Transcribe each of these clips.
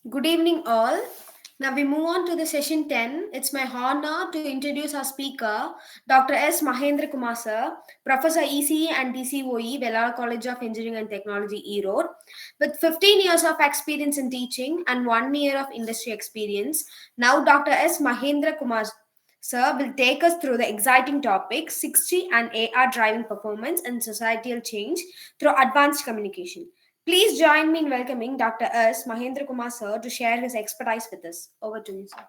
Good evening, all. Now we move on to the session 10. It's my honor to introduce our speaker, Dr.S. Mahendra Kumar, sir, Professor ECE and DCOE, Velalar College of Engineering and Technology, Erode. With 15 years of experience in teaching and 1 year of industry experience, now Dr. S. Mahendra Kumar, sir, will take us through the exciting topics 6G and AR driving performance and societal change through advanced communication. Please join me in welcoming Dr. S. Mahendra Kumar sir to share his expertise with us. Over to you, sir.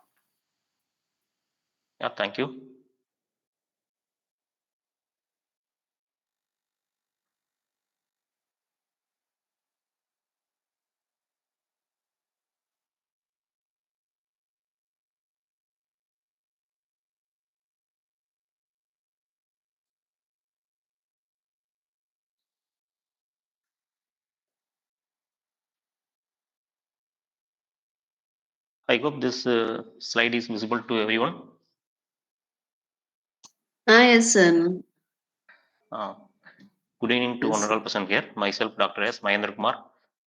Yeah, thank you. I hope this slide is visible to everyone. Yes, sir. Uh, Good evening to Yes. honorable person here. Myself, Dr. S. Mahendra Kumar,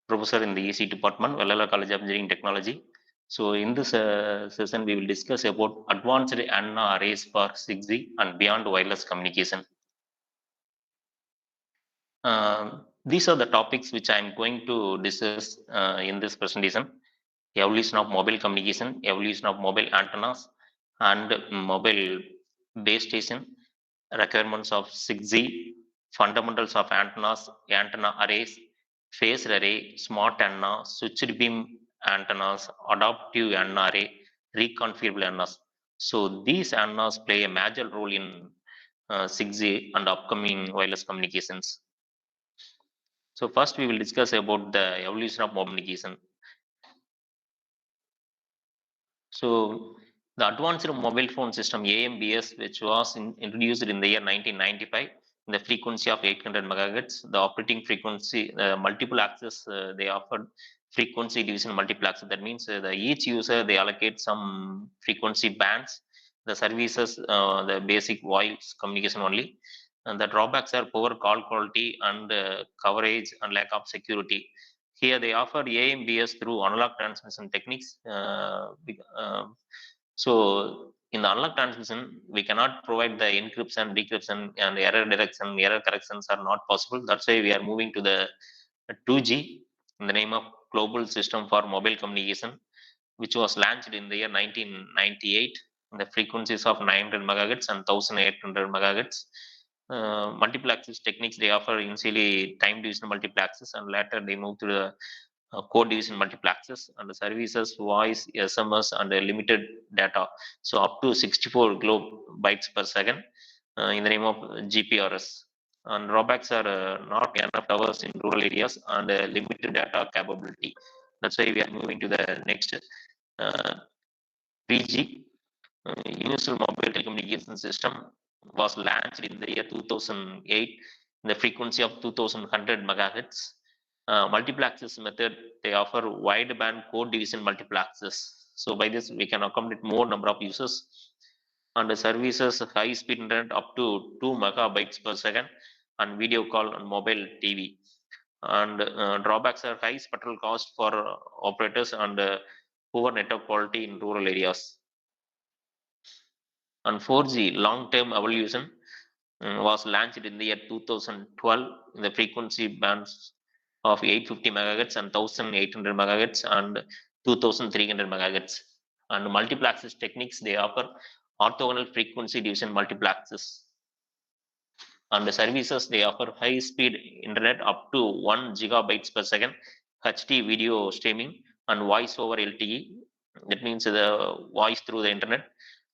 professor in the ECE department, Velalar College of Engineering Technology. So, in this session, we will discuss about advanced antenna arrays for 6G and beyond wireless communication. These are the topics which I am going to discuss in this presentation. Evolution of mobile communication, evolution of mobile antennas and mobile base station, requirements of 6G, fundamentals of antennas, antenna arrays, phased array, smart antenna, switched beam antennas, adaptive antenna array, reconfigurable antennas. So these antennas play a major role in 6G and upcoming wireless communications. So first we will discuss about the evolution of mobile communication. So the advanced mobile phone system AMBS, which was introduced in the year 1995, in the frequency of 800 megahertz, the operating frequency, multiple access, they offered frequency division multiple access. That means each user they allocate some frequency bands. The services, the basic voice communication only. And the drawbacks are poor call quality and coverage and lack of security. Here they offer AMBS through analog transmission techniques. So in the analog transmission, we cannot provide the encryption, decryption, and error detection, error corrections are not possible. That's why we are moving to the 2G in the name of Global System for Mobile Communication, which was launched in the year 1998. The frequencies of 900 megahertz and 1800 megahertz. Multiple access techniques they offer initially time division multiple access, and later they move to the code division multiple access, and the services voice, SMS, and limited data. So up to 64 bytes per second in the name of GPRS. And drawbacks are not enough towers in rural areas and limited data capability. That's why we are moving to the next 3G. Universal Mobile Telecommunication System was launched in the year 2008 in the frequency of 2100 megahertz. Multiple access method, they offer wideband code division multiple access. So by this, we can accommodate more number of users. And the services high speed internet up to 2 megabytes per second, and video call on mobile TV. And drawbacks are high spectral cost for operators and poor network quality in rural areas. And 4G long-term evolution was launched in the year 2012 in the frequency bands of 850 megahertz and 1800 megahertz and 2300 megahertz. And multiple access techniques they offer orthogonal frequency division multiple access. And the services they offer high speed internet up to 1 gigabytes per second, HD video streaming, and voice over LTE. That means the voice through the internet,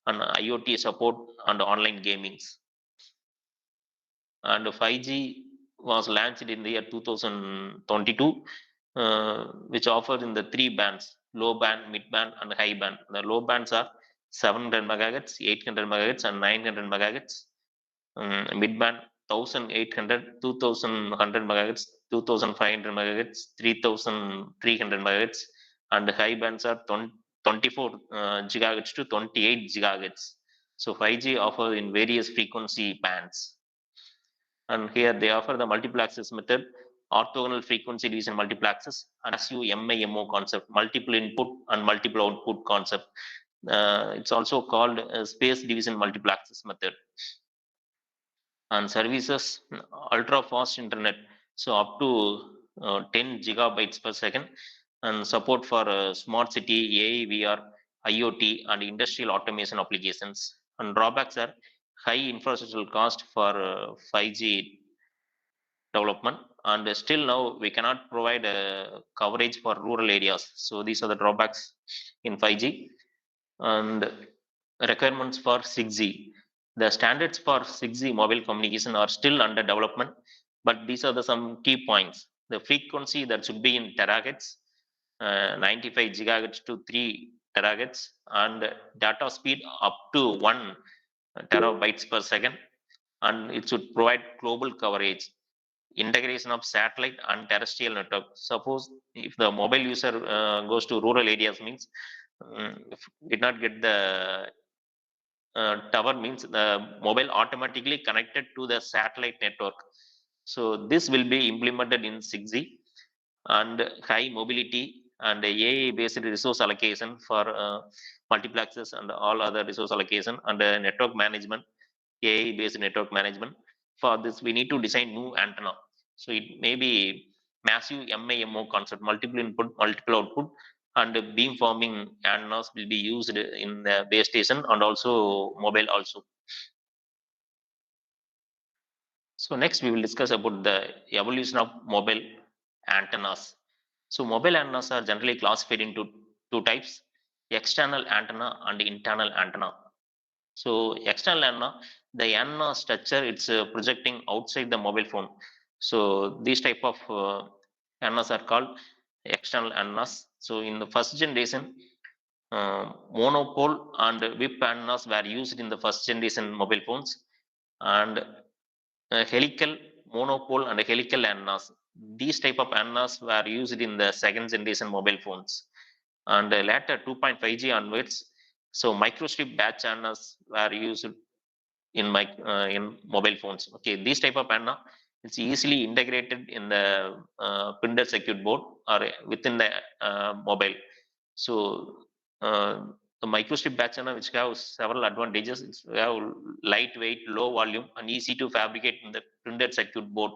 and IoT support and online gamings. And 5G was launched in the year 2022, which offers in the three bands: low band, mid band, and high band. The low bands are 700 megahertz, 800 megahertz, and 900 megahertz. Mid band 1800, 2100 megahertz, 2500 megahertz, 3300 megahertz, and the high bands are 24 gigahertz to 28 gigahertz. So 5G offers in various frequency bands. And here they offer the multiple access method orthogonal frequency division multiplexes, and passive MIMO concept, multiple input and multiple output concept. It's also called space division multiplexes method. And services, ultra fast internet, so up to 10 gigabytes per second, and support for smart city, AI, VR, IoT, and industrial automation applications. And drawbacks are high infrastructural cost for 5G development, and still now we cannot provide coverage for rural areas. So these are the drawbacks in 5G. And requirements for 6G. The standards for 6G mobile communication are still under development, but these are the some key points. The frequency that should be in terahertz, 95 gigahertz to 3 terahertz, and data speed up to 1 terabytes per second, and it should provide global coverage. Integration of satellite and terrestrial network. Suppose if the mobile user goes to rural areas, means if did not get the tower, means the mobile automatically connected to the satellite network. So this will be implemented in 6G, and high mobility and AI based resource allocation for multiplexes and all other resource allocation, and network management, AI based network management. For this, we need to design new antenna. So it may be massive MIMO concept, multiple input, multiple output, and beam forming antennas will be used in the base station and also mobile also. So next we will discuss about the evolution of mobile antennas. So mobile antennas are generally classified into two types: external antenna and internal antenna. So external antenna, the antenna structure, it's projecting outside the mobile phone. So these type of antennas are called external antennas. So in the first generation, monopole and whip antennas were used in the first generation mobile phones, and helical, monopole, and helical antennas. These type of antennas were used in the second generation mobile phones, and later 2.5G onwards. So microstrip batch antennas were used in mobile phones. Okay, these type of antenna, it's easily integrated in the printed circuit board or within the mobile. So the microstrip batch antenna, which have several advantages, it's have lightweight, low volume, and easy to fabricate in the printed circuit board.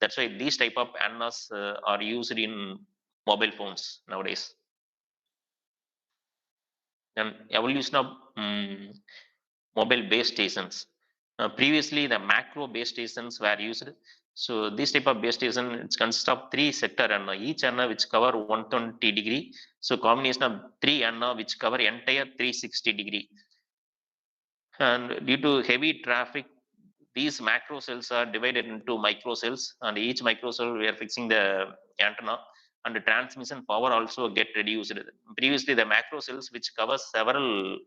That's why these type of antennas are used in mobile phones nowadays. And evolution of mobile base stations. Previously, the macro base stations were used. So this type of base station, it consists of three sector antenna, each antenna which cover 120 degree. So combination of three antenna which cover entire 360 degree. And due to heavy traffic, these macro cells are divided into micro cells, and each micro cell we are fixing the antenna, and the transmission power also get reduced. Previously, the macro cells which cover several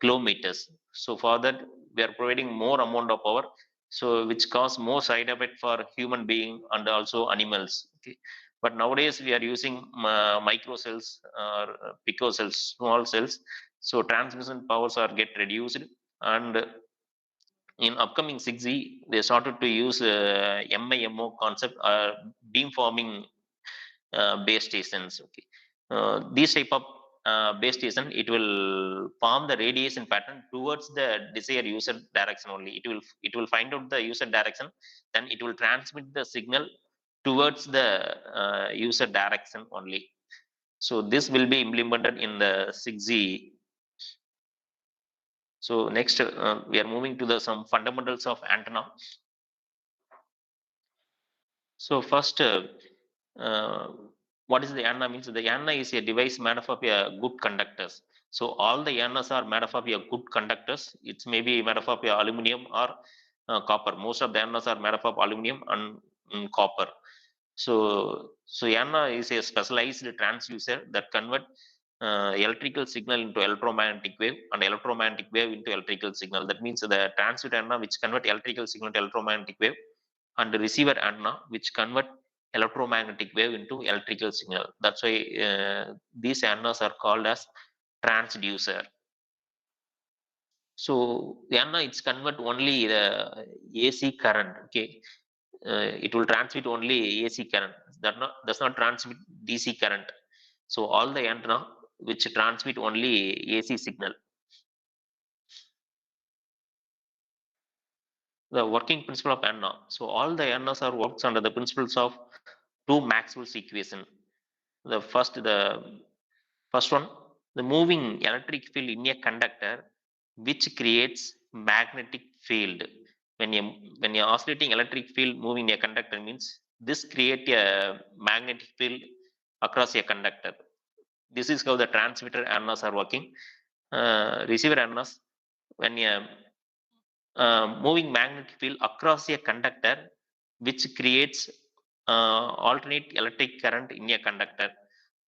kilometers. So for that, we are providing more amount of power, so which cause more side effect for human being and also animals. Okay. But nowadays we are using micro cells or pico cells, small cells. So transmission powers are get reduced, and in upcoming 6G, they started to use MIMO concept, beam forming base stations. Okay, these type of base station, it will form the radiation pattern towards the desired user direction only. It will find out the user direction, then it will transmit the signal towards the user direction only. So this will be implemented in the 6G. So next, we are moving to the some fundamentals of antenna. So first, what is the antenna means? The antenna is a device made up of a good conductors. So all the antennas are made up of a good conductors. It's maybe made up of a aluminum or copper. Most of the antennas are made up of aluminum and copper. So antenna is a specialized transducer that convert electrical signal into electromagnetic wave, and electromagnetic wave into electrical signal. That means the transmit antenna which convert electrical signal to electromagnetic wave, and the receiver antenna which convert electromagnetic wave into electrical signal. That's why these antennas are called as transducer. So the antenna, it's convert only the AC current. Okay, it will transmit only AC current, does not transmit DC current. So all the antenna which transmit only AC signal. The working principle of antenna. So all the antennas are works under the principles of two Maxwell's equation. The first one, the moving electric field in a conductor which creates magnetic field. When you when you're oscillating electric field moving a conductor means this create a magnetic field across a conductor. This is how the transmitter antennas are working. Receiver antennas, when you moving magnetic field across a conductor which creates alternate electric current in a conductor.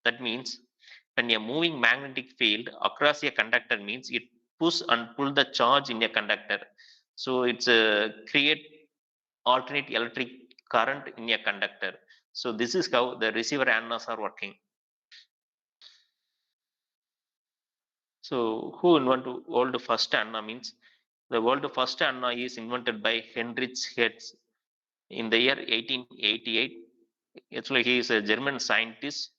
That means when a moving magnetic field across a conductor means it push and pull the charge in a conductor. So it's create alternate electric current in a conductor. So this is how the receiver antennas are working. So who invented world first antenna means the world first antenna is invented by Heinrich Hertz in the year 1888. Actually, he is a German scientist.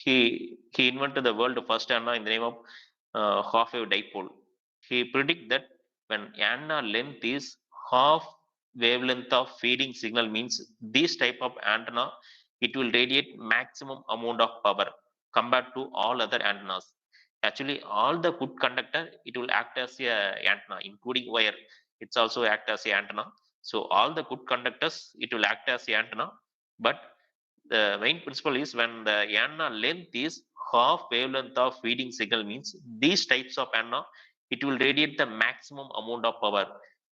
He invented the world first antenna in the name of half-wave dipole. He predict that when antenna length is half wavelength of feeding signal means this type of antenna it will radiate maximum amount of power compared to all other antennas. Actually, all the good conductor it will act as a antenna, including wire. It's also act as a antenna. So all the good conductors it will act as a antenna, but the main principle is when the antenna length is half wavelength of feeding signal means these types of antenna it will radiate the maximum amount of power.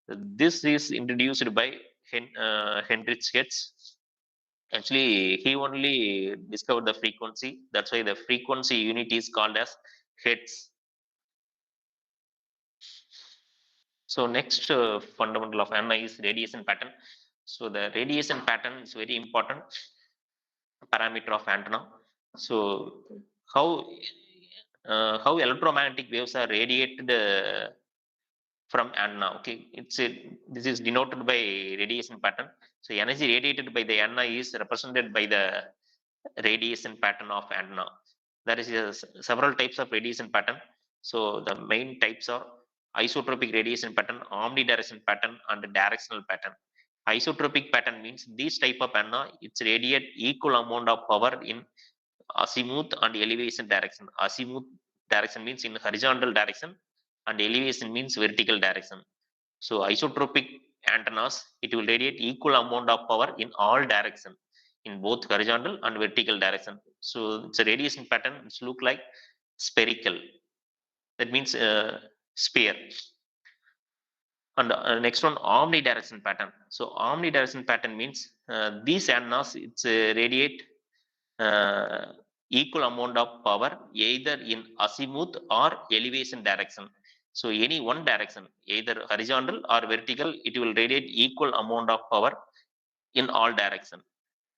This is introduced by Heinrich Hertz. Actually, he only discovered the frequency. That's why the frequency unit is called as Hertz. So next fundamental of antenna is radiation pattern. So the radiation pattern is very important parameter of antenna. So how how electromagnetic waves are radiated from antenna? Okay, this is denoted by radiation pattern. So energy radiated by the antenna is represented by the radiation pattern of antenna. There is several types of radiation pattern. So the main types are isotropic radiation pattern, omnidirectional pattern, and directional pattern. Isotropic pattern means this type of antenna it's radiate equal amount of power in azimuth and elevation direction. Azimuth direction means in horizontal direction and elevation means vertical direction. So isotropic antennas it will radiate equal amount of power in all direction in both horizontal and vertical direction. So it's a radiation pattern which look like spherical. That means sphere. And next one, omnidirectional pattern. So omnidirectional pattern means these antennas it's radiate equal amount of power either in azimuth or elevation direction. So any one direction, either horizontal or vertical, it will radiate equal amount of power in all direction.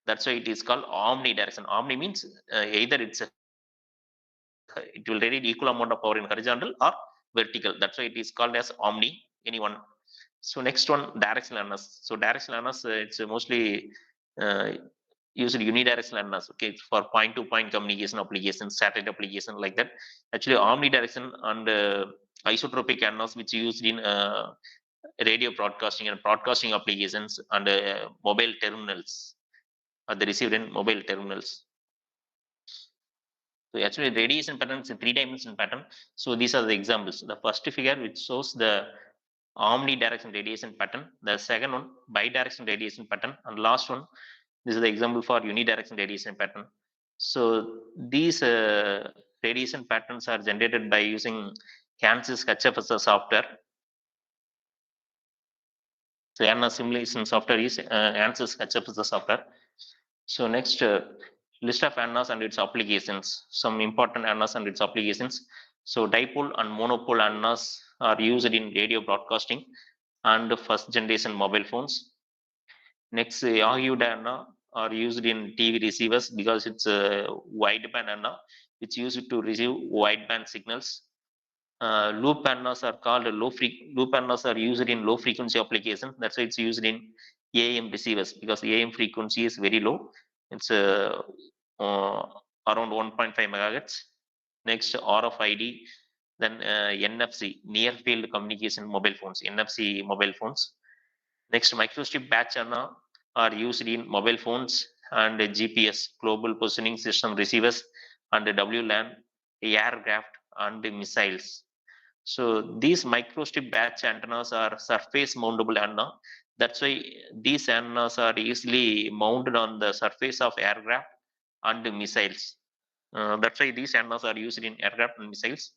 That's why it is called omnidirectional. Omni means either it will radiate equal amount of power in horizontal or vertical. That's why it is called as omni, anyone. So next one, directional antennas. So directional antennas it's mostly uh, used unidirectional antennas. Okay, for point to point communication applications, satellite application like that. Actually omnidirection and isotropic antennas which used in radio broadcasting and broadcasting applications and mobile terminals, or the received in mobile terminals. So actually radiation pattern is a three-dimensional pattern. So these are the examples. The first figure which shows the omnidirectional radiation pattern. The second one bidirectional radiation pattern, and last one this is the example for unidirectional radiation pattern. So these radiation patterns are generated by using ANSYS HFSS software. So antenna simulation software is ANSYS HFSS software. So next list of antennas and its applications. Some important antennas and its applications. So dipole and monopole antennas are used in radio broadcasting and first generation mobile phones. Next, argued antenna are used in TV receivers because it's a wideband antenna which used to receive wideband signals. Loop antennas are called loop antennas are used in low frequency applications. That's why it's used in AM receivers, because AM frequency is very low. It's uh, around 1.5 megahertz. Next, RFID, then NFC, near field communication mobile phones, NFC mobile phones. Next, microstrip batch antenna are used in mobile phones and GPS, global positioning system receivers, and WLAN, aircraft, and missiles. So these microstrip batch antennas are surface mountable antenna. That's why these antennas are easily mounted on the surface of aircraft and missiles. That's why these antennas are used in aircraft and missiles.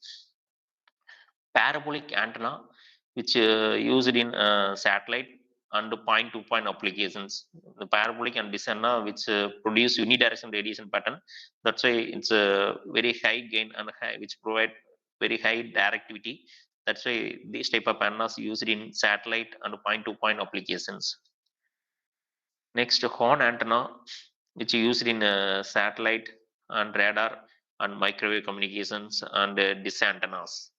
Parabolic antenna, which used in satellite and point-to-point applications. The parabolic and this antenna, which produce unidirectional radiation pattern. That's why it's a very high gain and high, which provide very high directivity. That's why this type of antennas used in satellite and point-to-point applications. Next, horn antenna, which used in satellite and radar and microwave communications and dish antennas.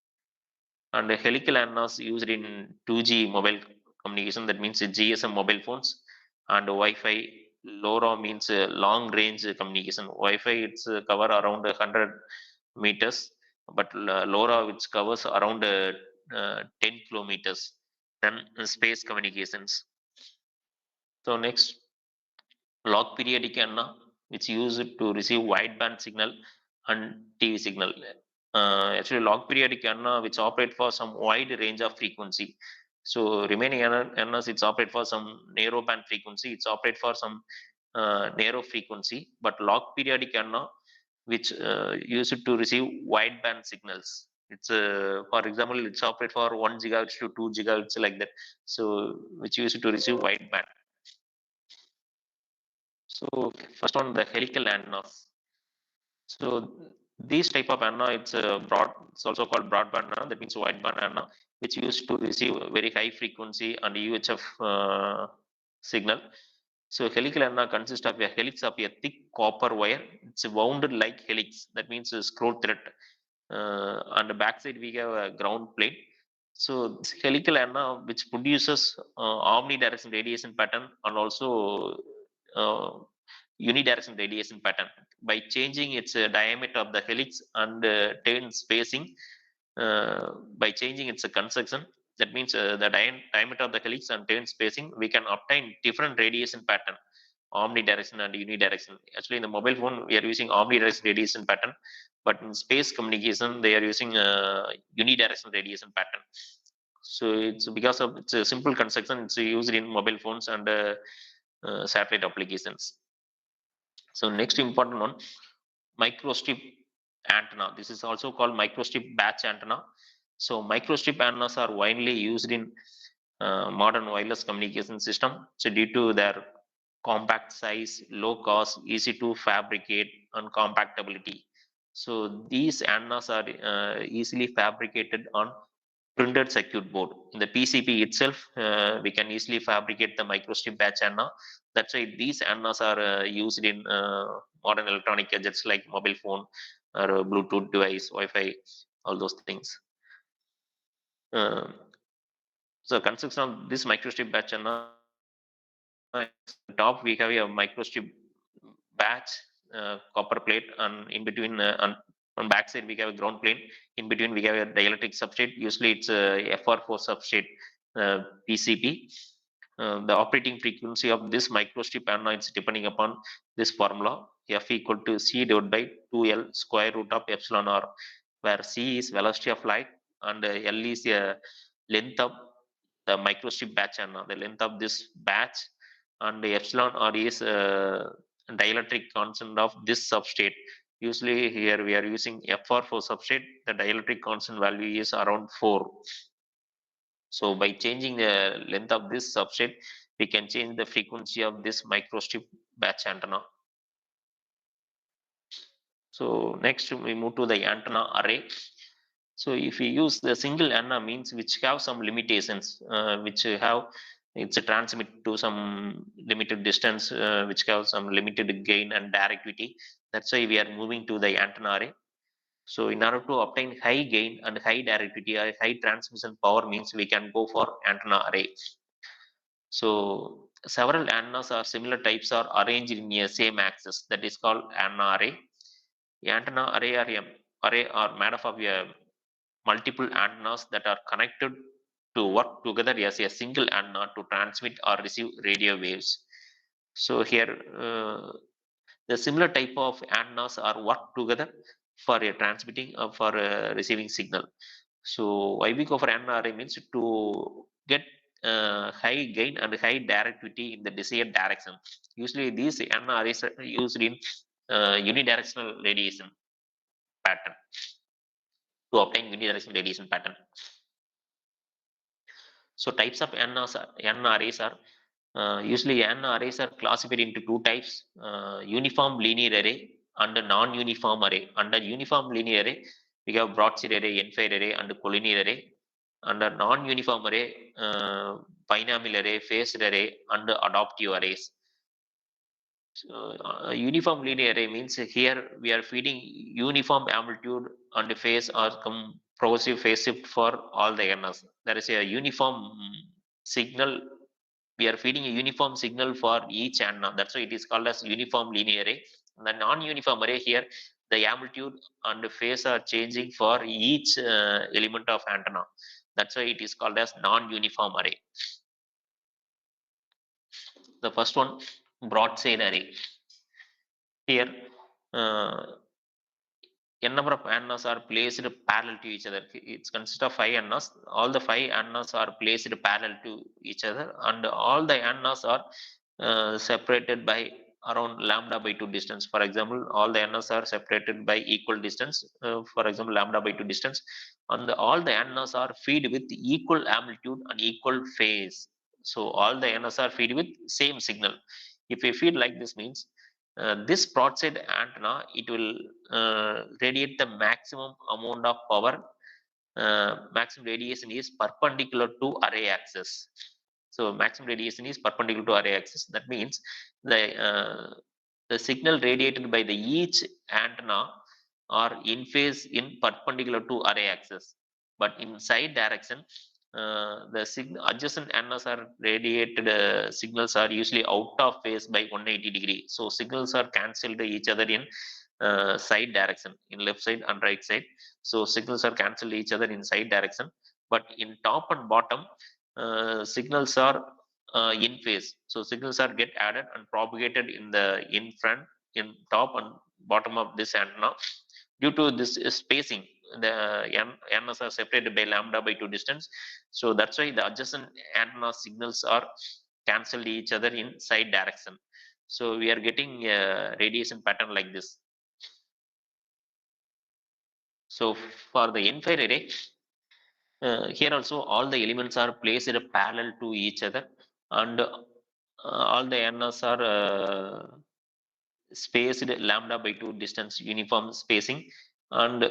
And helical antennas used in 2G mobile communication, that means GSM mobile phones, and Wi-Fi. LoRa means long range communication. Wi-Fi it's cover around 100 meters, but LoRa which covers around 10 kilometers. Then space communications. So next, log periodic antenna, which used to receive wideband signal and TV signal. Actually, log periodic antenna which operate for some wide range of frequency. So remaining antennas it's operate for some narrow band frequency. It's operate for some narrow frequency, but log periodic antenna which used to receive wideband signals. It's for example, it's operate for 1 gigahertz to 2 gigahertz like that. So which used to receive wideband. So first one, the helical antennas. So these type of antenna, it's broad. It's also called broadband antenna. That means wideband antenna, which used to receive very high frequency and UHF signal. So helical antenna consists of a helix of a thick copper wire. It's wound like helix. That means a scroll thread. On the backside we have a ground plate. So this helical antenna, which produces omnidirectional radiation pattern and also uh, unidirectional radiation pattern by changing its diameter of the helix and tail spacing. By changing its construction, that means the diameter of the helix and tail spacing, we can obtain different radiation pattern, omnidirectional and unidirectional. Actually, in the mobile phone, we are using omnidirectional radiation pattern, but in space communication, they are using unidirectional radiation pattern. So it's because of it's a simple construction. It's used in mobile phones and satellite applications. So next important one, microstrip antenna. This is also called microstrip batch antenna. So microstrip antennas are widely used in modern wireless communication system. So due to their compact size, low cost, easy to fabricate, and compactability. So these antennas are easily fabricated on printed circuit board. In the PCB itself, we can easily fabricate the microstrip batch antenna. That's why these antennas are used in modern electronic gadgets like mobile phone or Bluetooth device, Wi-Fi, all those things. Uh, so construction of this microstrip batch antenna, top we have a microstrip batch copper plate, and in between on back side we have a ground plane. In between we have a dielectric substrate. Usually it's a FR4 substrate PCB. The operating frequency of this microstrip antenna is depending upon this formula, F equal to C divided by 2L square root of epsilon r, where C is velocity of light and L is the length of the microstrip batch antenna, the length of this batch, and the epsilon r is dielectric constant of this substrate. Usually here we are using FR4 substrate. The dielectric constant value is around 4. So by changing the length of this substrate, we can change the frequency of this microstrip batch antenna. So next we move to the antenna array. So if we use the single antenna means which have some limitations, which have it's a transmit to some limited distance, which have some limited gain and directivity. That's why we are moving to the antenna array. So in order to obtain high gain and high directivity or high transmission power means we can go for antenna array. So several antennas or similar types are arranged in a same axis. That is called antenna array. Antenna array are made up of multiple antennas that are connected to work together as a single antenna to transmit or receive radio waves. So here the similar type of antennas are work together for a transmitting or for a receiving signal. So why we go for antenna array means to get high gain and high directivity in the desired direction. Usually these antenna arrays are used in unidirectional radiation pattern to obtain unidirectional radiation pattern. So types of antenna arrays are usually antenna arrays are classified into two types: uniform linear array and non-uniform array. Under uniform linear array, we have broadside array, end-fire array, and collinear array. Under non-uniform array, binomial array, phased array, and adaptive arrays. So, uniform linear array means here we are feeding uniform amplitude and phase or progressive phase shift for all the antennas. There is a uniform signal. We are feeding a uniform signal for each antenna. That's why it is called as uniform linear array. The non-uniform array here, the amplitude and phase are changing for each element of antenna. That's why it is called as non-uniform array. The first one, broadside array. Here, n number of antennas are placed parallel to each other. It consists of 5 antennas. All the 5 antennas are placed parallel to each other, and all the antennas are separated by around lambda by 2 distance. For example, all the antennas are separated by equal distance. For example, lambda by 2 distance, and all the antennas are fed with equal amplitude and equal phase. So all the antennas are fed with same signal. If we feed like this means this broadside antenna, it will radiate the maximum amount of power. Maximum radiation is perpendicular to array axis. So maximum radiation is perpendicular to array axis. That means the signal radiated by the each antenna are in phase in perpendicular to array axis, but in side direction the adjacent antennas are radiated signals are usually out of phase by 180 degree. So signals are cancelled each other in side direction, in left side and right side. So signals are cancelled each other in side direction, but in top and bottom signals are in phase. So signals are get added and propagated in the in front, in top and bottom of this antenna. Due to this spacing, the antennas are separated by lambda by 2 distance. So that's why the adjacent antenna signals are cancelled each other in side direction. So we are getting a radiation pattern like this. So for the end-fire array, here also all the elements are placed parallel to each other, and all the antennas are spaced lambda by 2 distance, uniform spacing, and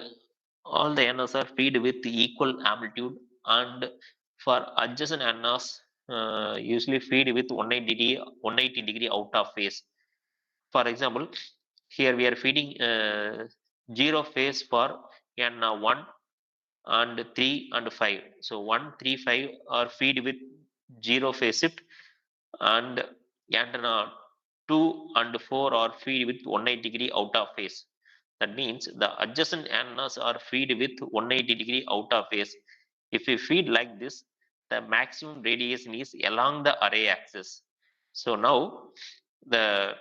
all the antennas are fed with equal amplitude. And for adjacent antennas, usually feed with 180 degree out of phase. For example, here we are feeding zero phase for antenna 1 and 3 and 5. So 1, 3, 5 are feed with zero phase shift, and antenna 2 and 4 are feed with 180 degree out of phase. That means the adjacent antennas are feed with 180 degree out of phase. If we feed like this, the maximum radiation is along the array axis. So now the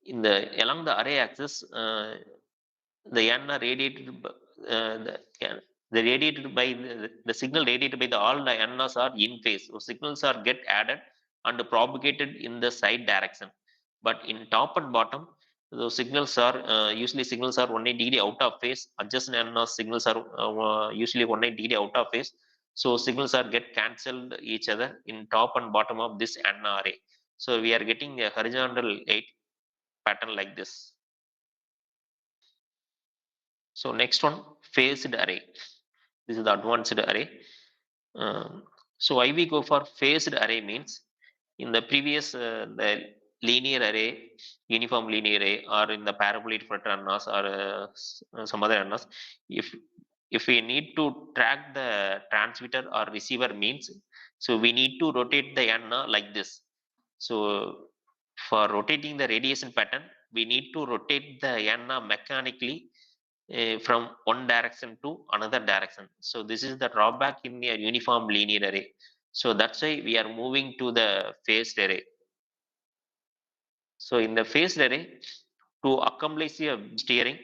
in the along the array axis, the antenna radiated the radiated by the signal radiated by the all the antennas are in phase. So signals are get added and propagated in the side direction. But in top and bottom, those signals are usually signals are 180 degree out of phase. Adjacent antenna signals are usually 180 degree out of phase. So signals are get cancelled each other in top and bottom of this antenna array. So we are getting a horizontal 8 pattern like this. So next one, phased array. This is the advanced array. So why we go for phased array means, in the previous the linear array, uniform linear array, or in the paraboloid filter antennas or some other antennas, if if we need to track the transmitter or receiver means, so we need to rotate the antenna like this. So for rotating the radiation pattern, we need to rotate the antenna mechanically from one direction to another direction. So this is the drawback in a uniform linear array. So that's why we are moving to the phased array. So in the phased array, to accomplish a steering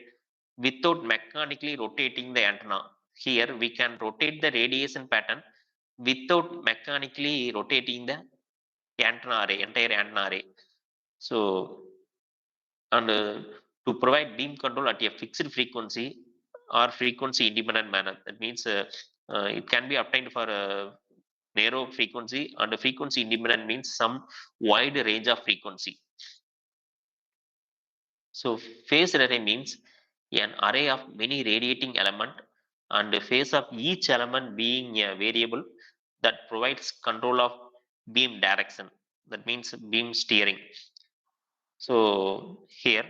without mechanically rotating the antenna, here we can rotate the radiation pattern without mechanically rotating the antenna array, entire antenna array. So, and to provide beam control at a fixed frequency or frequency independent manner, that means it can be obtained for a narrow frequency, and a frequency independent means some wide range of frequency. So phase array means an array of many radiating element, and the phase of each element being a variable that provides control of beam direction. That means beam steering. So here,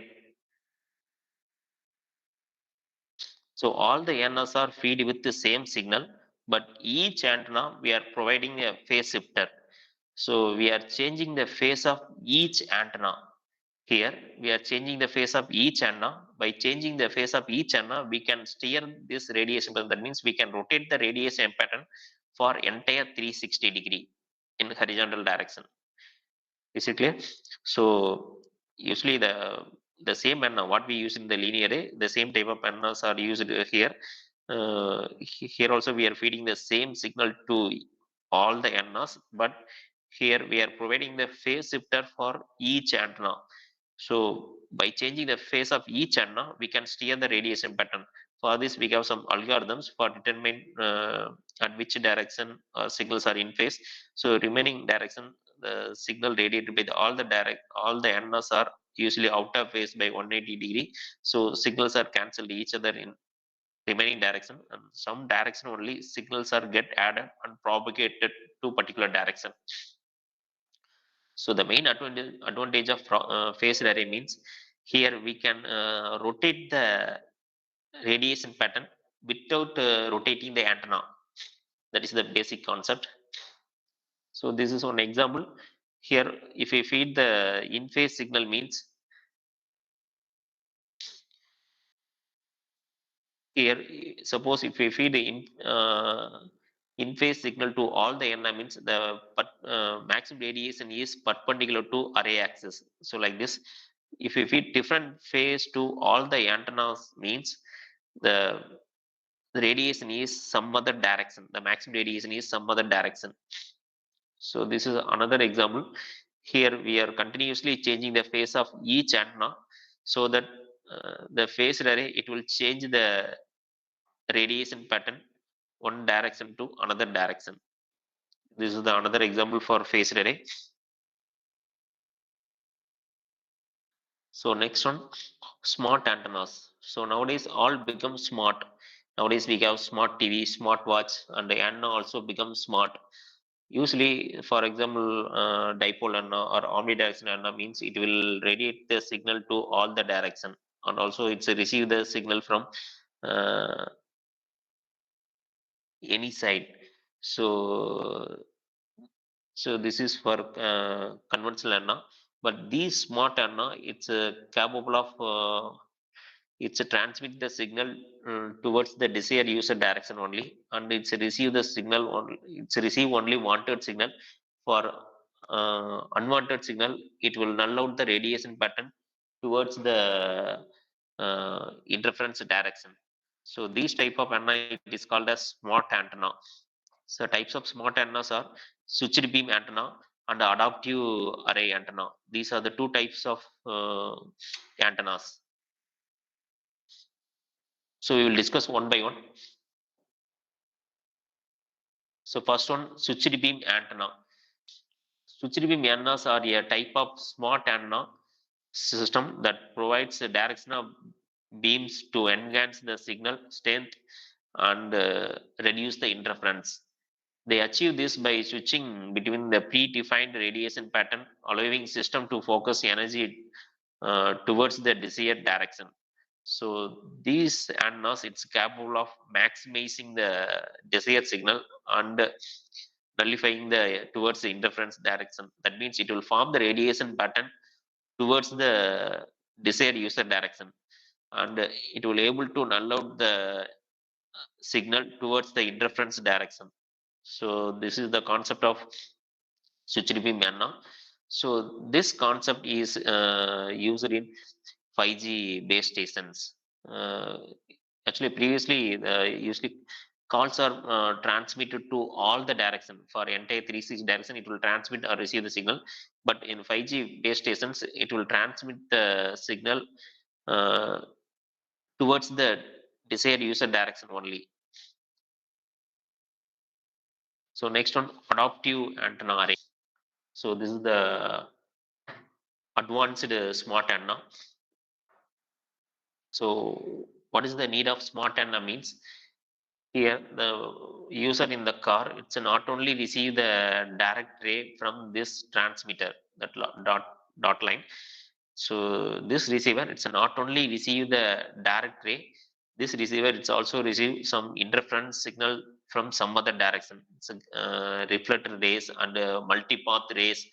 so all the antennas are fed with the same signal, but each antenna we are providing a phase shifter. So we are changing the phase of each antenna. Here we are changing the phase of each antenna. By changing the phase of each antenna, we can steer this radiation pattern. That means we can rotate the radiation pattern for entire 360-degree in horizontal direction. Is it clear? So usually the same antenna what we use in the linear array, the same type of antennas are used here. Here also we are feeding the same signal to all the antennas, but here we are providing the phase shifter for each antenna. So by changing the phase of each antenna, we can steer the radiation pattern. For this, we have some algorithms for determine at which direction signals are in phase. So remaining direction, the signal radiated by all the antennas are usually out of phase by 180-degree. So signals are cancelled each other in remaining direction, and some direction only signals are get added and propagated to particular direction. So the main advantage of phased array means here we can rotate the radiation pattern without rotating the antenna. That is the basic concept. So this is one example. Here, if we feed the in phase signal means here, suppose if we feed the in phase signal to all the antenna means the maximum radiation is perpendicular to array axis. So like this, if we feed different phase to all the antennas means the radiation is some other direction. The maximum radiation is some other direction. So this is another example. Here we are continuously changing the phase of each antenna, so that the phased array it will change the radiation pattern one direction to another direction. This is the another example for phased array. So next one, smart antennas. So nowadays all become smart. Nowadays we have smart TV, smart watch, and the antenna also becomes smart. Usually, for example, dipole antenna or omnidirectional antenna means it will radiate the signal to all the direction, and also it's receive the signal from uh, any side. So this is for conventional antenna, but these smart antenna it's capable of it's transmit the signal towards the desired user direction only, and it's receive the signal only, it's receive only wanted signal. For unwanted signal, it will null out the radiation pattern towards the interference direction. So these type of antenna it is called as smart antenna. So types of smart antennas are switched beam antenna and adaptive array antenna. These are the two types of antennas. So we will discuss one by one. So first one, switched beam antenna. Switched beam antennas are a type of smart antenna system that provides a direction of beams to enhance the signal strength and reduce the interference. They achieve this by switching between the predefined radiation pattern, allowing system to focus energy towards the desired direction. So these antennas, it's capable of maximizing the desired signal and nullifying the towards the interference direction. That means it will form the radiation pattern towards the desired user direction, and it will able to null out the signal towards the interference direction. So this is the concept of switched beam antenna. So this concept is used in 5G base stations. Uh, Actually, previously, usually calls are transmitted to all the direction. For entire 360 direction, it will transmit or receive the signal. But in 5G base stations, it will transmit the signal uh, towards the desired user direction only. So next one, adaptive antenna array. So this is the advanced smart antenna. So what is the need of smart antenna means? Here the user in the car, it's not only receive the direct ray from this transmitter, that dot line. So this receiver, it's not only receive the direct ray, this receiver it's also receive some interference signal from some other direction. It's a, reflected rays and multipath rays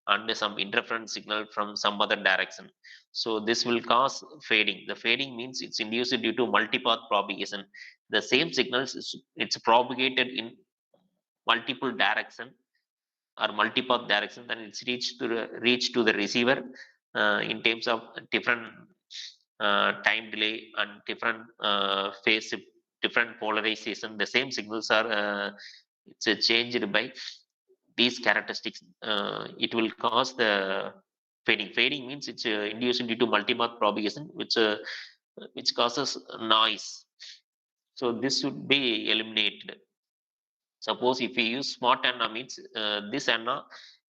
and some interference signal from some other direction. So this will cause fading. The fading means it's induced due to multipath propagation. The same signals it's propagated in multiple direction or multipath direction, then it's reach to the receiver in terms of different time delay and different phase shift, different polarization. The same signals are it's changed by these characteristics. It will cause the fading. Fading means it's induced due to multipath propagation, which causes noise. So this should be eliminated. Suppose if we use smart antenna means this antenna,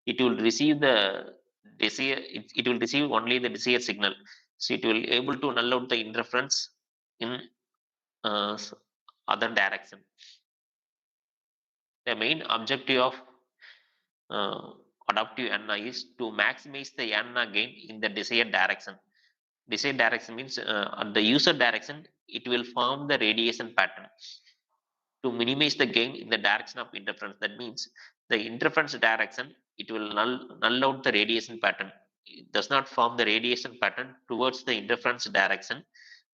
it will receive the it will receive only the desired signal. So it will able to null out the interference in uh, other direction. The main objective of uh, adaptive antenna is to maximize the antenna gain in the desired direction. Desired direction means at the user direction, it will form the radiation pattern to minimize the gain in the direction of interference. That means the interference direction, it will null out the radiation pattern. It does not form the radiation pattern towards the interference direction,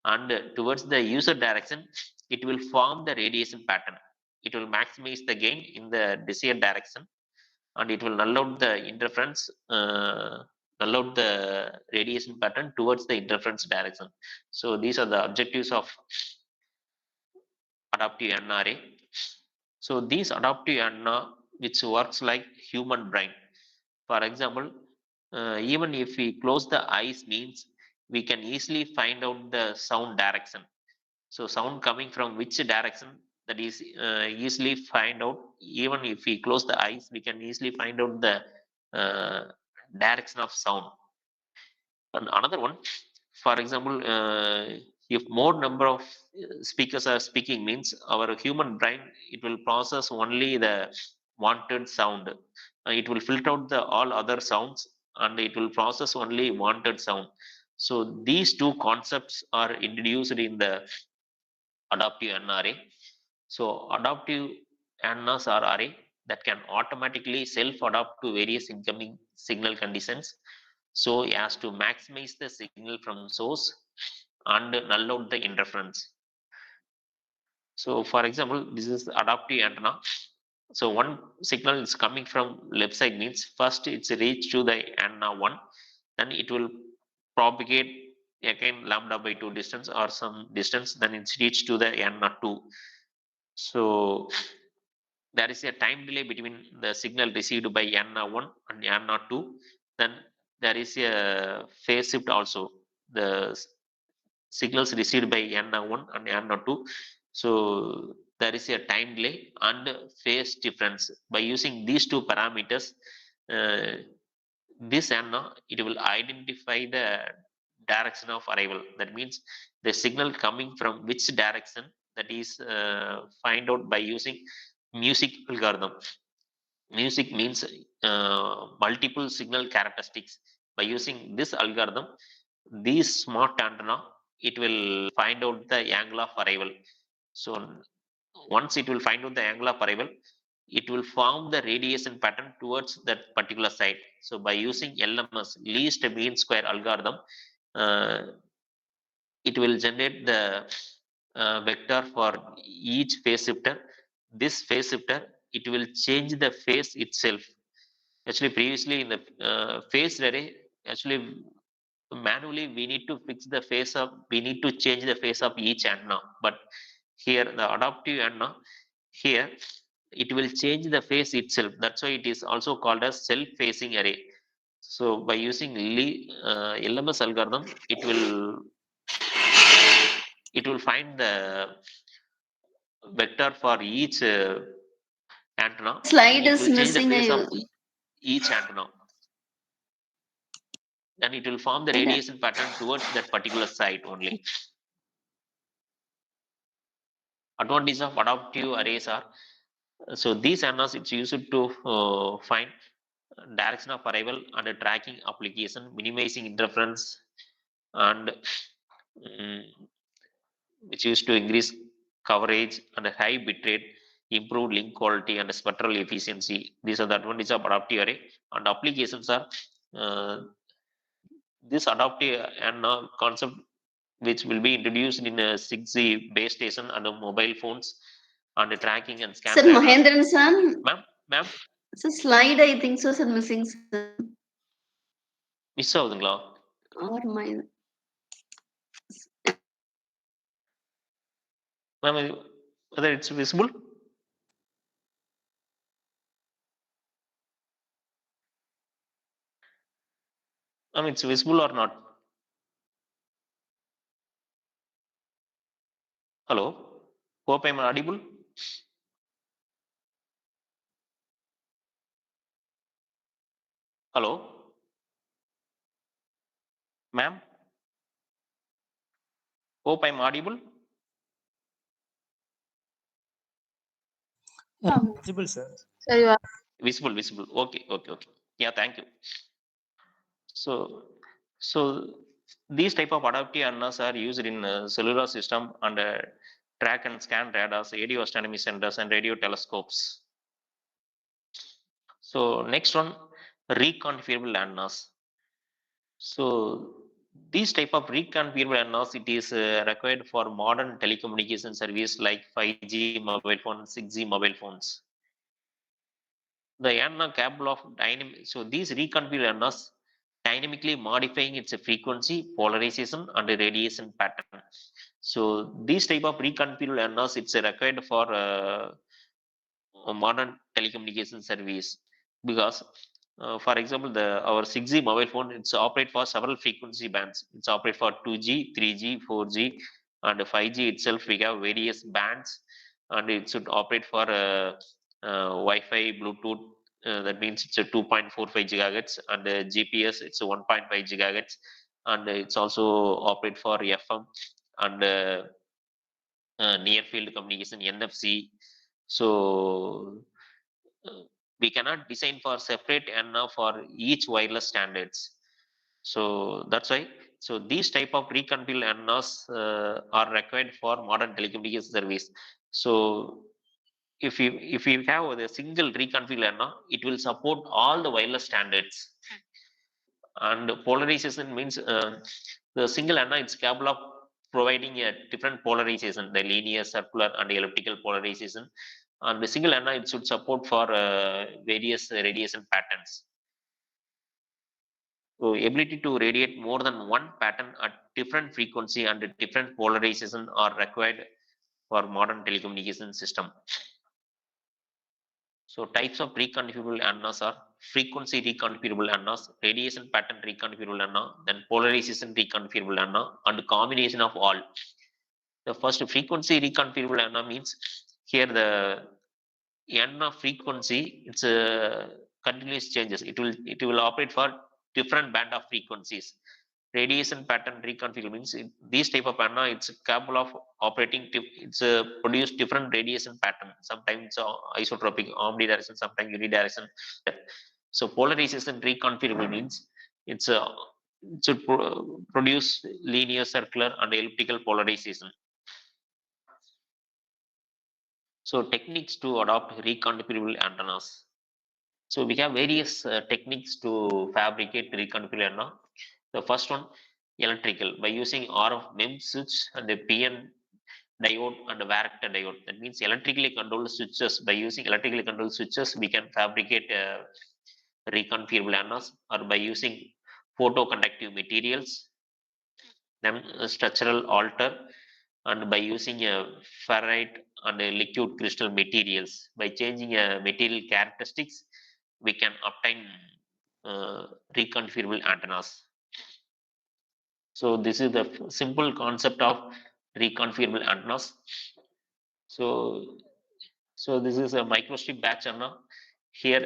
and towards the user direction, it will form the radiation pattern. It will maximize the gain in the desired direction, and it will null out the interference, null out the radiation pattern towards the interference direction. So these are the objectives of adaptive NRA. So these adaptive antenna, which works like human brain. For example, even if we close the eyes, means we can easily find out the sound direction. So sound coming from which direction, that is easily find out. Even if we close the eyes, we can easily find out the uh, direction of sound. And another one, for example, if more number of speakers are speaking, means our human brain, it will process only the wanted sound. It will filter out the all other sounds, and it will process only wanted sound. So these two concepts are introduced in the adaptive NRA. So adaptive antennas are array that can automatically self-adapt to various incoming signal conditions, so as to maximize the signal from source and null out the interference. So for example, this is the adaptive antenna. So one signal is coming from left side, means first it's reached to the antenna 1, then it will propagate again lambda by 2 distance or some distance, then it's reached to the antenna 2. So there is a time delay between the signal received by antenna 1 and antenna 2. Then there is a phase shift also. The signals received by antenna 1 and antenna 2. So there is a time delay and phase difference. By using these two parameters, uh, this antenna, it will identify the direction of arrival. That means the signal coming from which direction, that is find out by using music algorithm. Music means multiple signal characteristics. By using this algorithm, these smart antenna, it will find out the angle of arrival. So once it will find out the angle of arrival, it will form the radiation pattern towards that particular site. So by using LMS, least mean square algorithm, uh, it will generate the vector for each phase shifter. This phase shifter, it will change the phase itself. Actually, previously in the phase array, actually manually we need to fix the phase of, we need to change the phase of each antenna. But here the adaptive antenna, here it will change the phase itself. That's why it is also called as self-phasing array. So by using LMS algorithm, it will find the vector for each antenna, and Slide it is will change the missing. phase of each antenna. Then it will form the radiation pattern towards that particular site only. Advantage of adaptive arrays are, so these antennas, it's used to find direction of arrival and a tracking application, minimizing interference, and which used to increase coverage and a high bitrate, improve link quality and spectral efficiency. These are the advantages of adaptive array. And applications are this adaptive antenna concept, which will be introduced in a 6G base station and mobile phones and tracking and scan Sir radar. Mahendran son. Ma'am, It's a slide, I think so, sir, missing, sir. Miss ஆகுதுங்களா? Or my Ma'am, whether it's visible? It's visible or not? Hello? Hope I'm audible. Hello? Ma'am? Hope I'm audible. Visible, sir. sir, you are Visible. Okay. Yeah, thank you. So these type of adaptive antennas are used in cellular system and track and scan radars, radio astronomy centers, and radio telescopes. So next one, reconfigurable antennas. So these type of reconfigurable antennas, it is required for modern telecommunication service like 5G mobile phones, 6G mobile phones. The antenna capable of dynamic, so these reconfigurable antennas dynamically modifying its frequency, polarization, and radiation pattern. So these type of reconfigurable antennas, it's required for a modern telecommunication service, because for example, our 6G mobile phone, it's operate for several frequency bands. It's operate for 2G, 3G, 4G, and 5G itself. We have various bands, and it should operate for Wi-Fi, Bluetooth. That means it's a 2.45 gigahertz, and GPS, it's a 1.5 gigahertz, and it's also operate for FM and near field communication, NFC. So we cannot design for separate antenna for each wireless standards. So that's why. So these type of reconfigurable antennas are required for modern telecommunication service. So if you have a single reconfigurable antenna, it will support all the wireless standards. And polarization means the single antenna is capable of providing a different polarization, the linear, circular, and elliptical polarization. And the single antenna, it should support for various radiation patterns. So ability to radiate more than one pattern at different frequency and different polarization are required for modern telecommunication system. So types of reconfigurable antennas are frequency reconfigurable antennas, radiation pattern reconfigurable antenna, then polarization reconfigurable antenna, and combination of all. The first, frequency reconfigurable antenna means here the antenna frequency, it's a continuous changes. It will operate for different band of frequencies. Radiation pattern reconfigure means these type of antenna, it's capable of operating, it's produce different radiation pattern. Sometimes isotropic, omnidirectional, sometimes unidirectional. So polarization reconfigurable means it's it should produce linear, circular, and elliptical polarization. So techniques to adopt reconfigurable antennas. So we have various techniques to fabricate reconfigurable antenna. The first one, electrical, by using RF MEMS switch and a PN diode and a varactor diode. That means electrically controlled switches. By using electrically controlled switches, we can fabricate reconfigurable antennas, or by using photoconductive materials, then structural alter, and by using a ferrite and a liquid crystal materials. By changing material characteristics, we can obtain reconfigurable antennas. So this is the simple concept of reconfigurable antennas. So this is a microstrip batch antenna. Here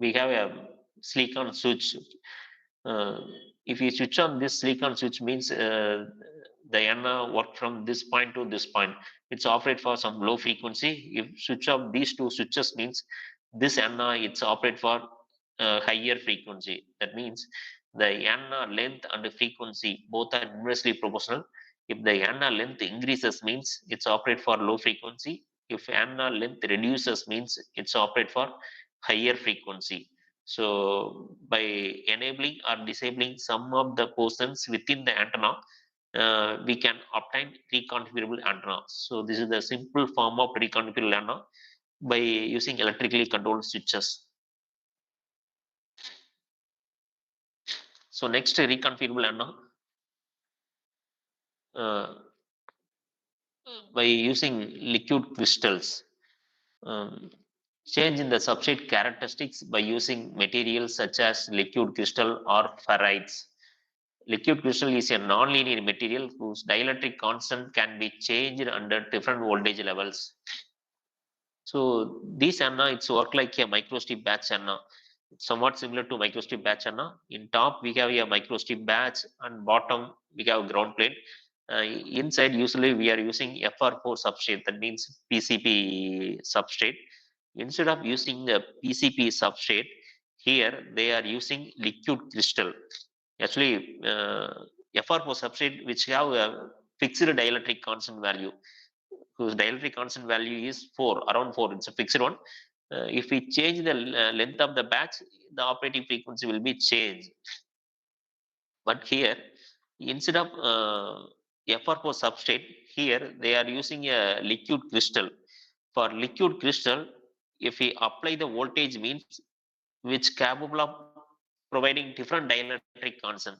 we have a silicon switch. Uh, if you switch on this silicon switch, means the antenna work from this point to this point. It's operate for some low frequency. If switch off these two switches, means this antenna it's operate for higher frequency. That means the antenna length and the frequency both are inversely proportional. If the antenna length increases, means it's operate for low frequency. If antenna length reduces, means it's operate for higher frequency. So by enabling or disabling some of the portions within the antenna, we can obtain reconfigurable antenna. So this is the simple form of reconfigurable antenna by using electrically controlled switches. So next, reconfigurable antenna. By using liquid crystals, change in the substrate characteristics by using materials such as liquid crystal or ferrites. Liquid crystal is a non-linear material whose dielectric constant can be changed under different voltage levels. So this antenna, it's work like a microstrip batch antenna, somewhat similar to microstrip batch antenna. In top we have a microstrip batch, and bottom we have ground plate. Inside usually we are using FR4 substrate, that means PCP substrate. Instead of using the PCP substrate, here they are using liquid crystal. Actually, FR4 substrate which have a fixed dielectric constant value, whose dielectric constant value is 4, around 4. It's a fixed one. If we change the length of the batch, the operating frequency will be changed. But here, instead of FR4 substrate, here they are using a liquid crystal. For liquid crystal, if we apply the voltage, means which capable of providing different dielectric constant,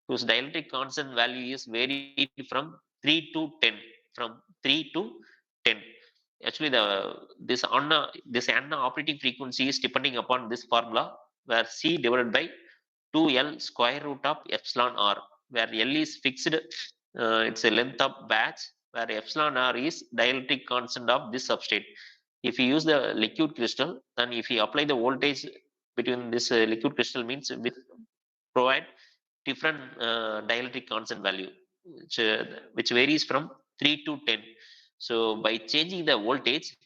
whose dielectric constant value is varied from 3 to 10, from 3 to 10. Actually, this antenna operating frequency is depending upon this formula, where C divided by 2L square root of epsilon r, where L is fixed, it's a length of batch, where epsilon r is dielectric constant of this substrate. If you use the liquid crystal, then if you apply the voltage between this liquid crystal, means with provide different dielectric constant value, which varies from 3 to 10. So by changing the voltage,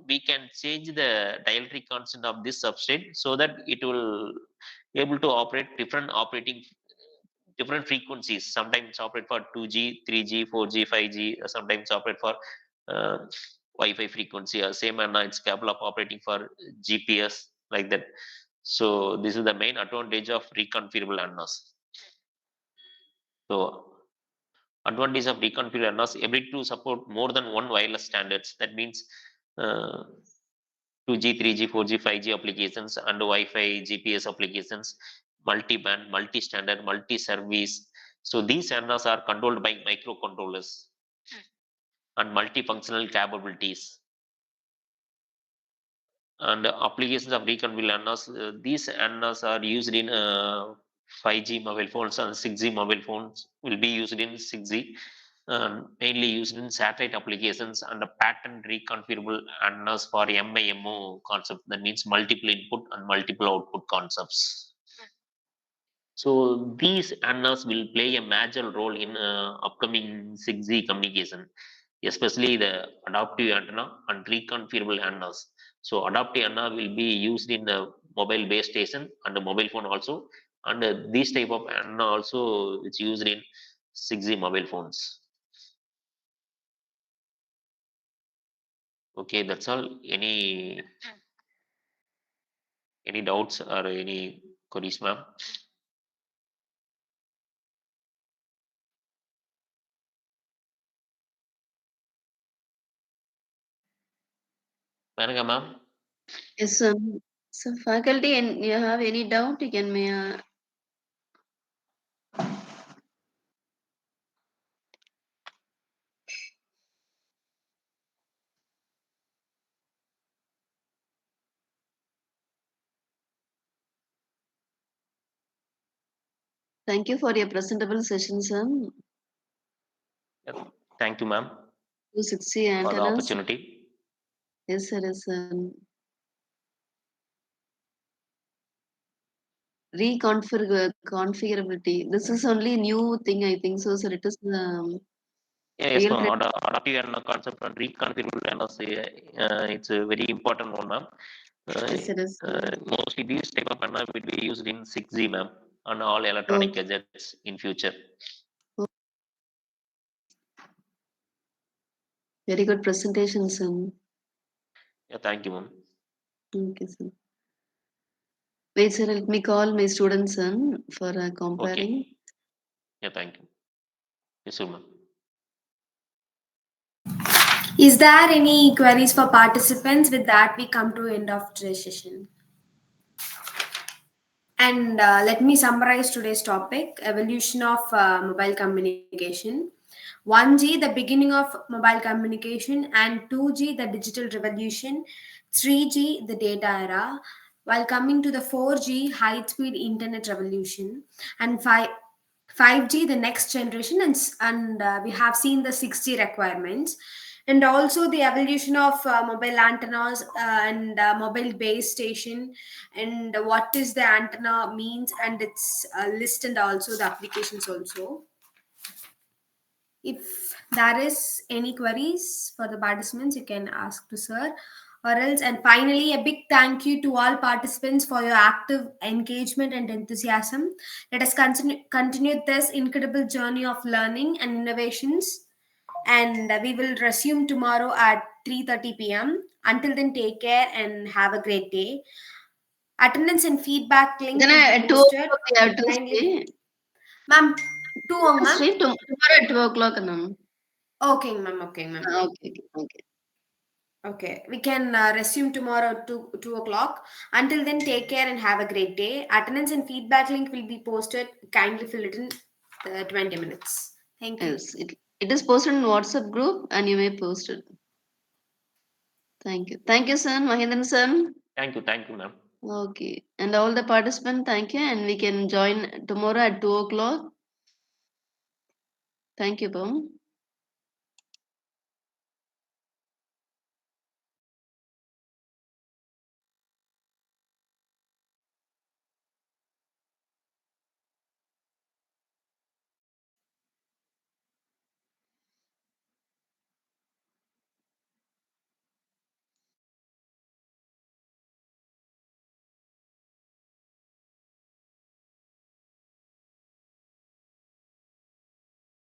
we can change the dielectric constant of this substrate, so that it will able to operate different frequencies. Sometimes operate for 2G, 3G, 4G, 5G. Sometimes operate for uh, Wi-Fi frequency. Same and it's capable of operating for GPS, like that. So this is the main advantage of reconfigurable antennas. So advantage of reconfigurable antennas: ability to support more than one wireless standards. That means uh, 2G, 3G, 4G, 5G applications, and Wi-Fi, GPS applications, multi-band, multi-standard, multi-service. So these antennas are controlled by microcontrollers and multifunctional capabilities. And applications of reconfigurable antennas, these antennas are used in 5G mobile phones, and 6G mobile phones will be used in 6G, mainly used in satellite applications, and pattern reconfigurable antennas for MIMO concept, that means multiple input and multiple output concepts. So these antennas will play a major role in upcoming 6G communication, especially the adaptive antenna and reconfigurable antennas. So adaptive antenna will be used in the mobile base station and the mobile phone also, and these type of antenna also it's used in 6G mobile phones. Okay, that's all. Any doubts or any queries, ma'am? Mananga, ma'am? Yes, so faculty, and you have any doubt, you can may. Thank you for your presentable session, sir. Yep. Thank you, ma'am, 260 for the antennas. opportunity. Yes, sir. Yes, sir. Configurability. This is only new thing, I think so. Sir, it is Yes, real ma'am. Adaptive and concept and reconfigurable and it's a very important one, ma'am. Yes, it is. Mostly these type of antenna will be used in 6G, ma'am, on all electronic gadgets in future. Very good presentation, sir. Yeah, thank you, ma'am. Okay, sir. Wait, sir, let me call my students, sir, for comparing. Okay. Yeah, thank you. Yes, sir, ma'am. Is there any queries for participants? With that, we come to end of today's session. And let me summarize today's topic: evolution of mobile communication. 1G, the beginning of mobile communication, and 2G, the digital revolution, 3G, the data era, while coming to the 4G, high speed internet revolution, and 5G, the next generation, and we have seen the 6G requirements, and also the evolution of mobile antennas and mobile base station, and what is the antenna means and its list, and also the applications also. If there is any queries for the participants, you can ask to sir or else. And finally, a big thank you to all participants for your active engagement and enthusiasm. Let us continue this incredible journey of learning and innovations. And we will resume tomorrow at 3:30 p.m. Until then, take care and have a great day. Attendance and feedback link Then will at be 2 posted. o'clock we have to Kindly, stay. ma'am. 2 ma'am. Stay tomorrow at 2 o'clock, ma'am. Okay, ma'am. Okay, ma'am. Okay. Okay, we can resume tomorrow to 2 o'clock. Until then, take care and have a great day. Attendance and feedback link will be posted. Kindly fill it in 20 minutes. Thank you. Yes, it is posted in WhatsApp group and you may post it. Thank you. Thank you, sir. Mahendran, sir. Thank you, ma'am. Okay. And all the participants, thank you. And we can join tomorrow at 2 o'clock. Thank you, Pam.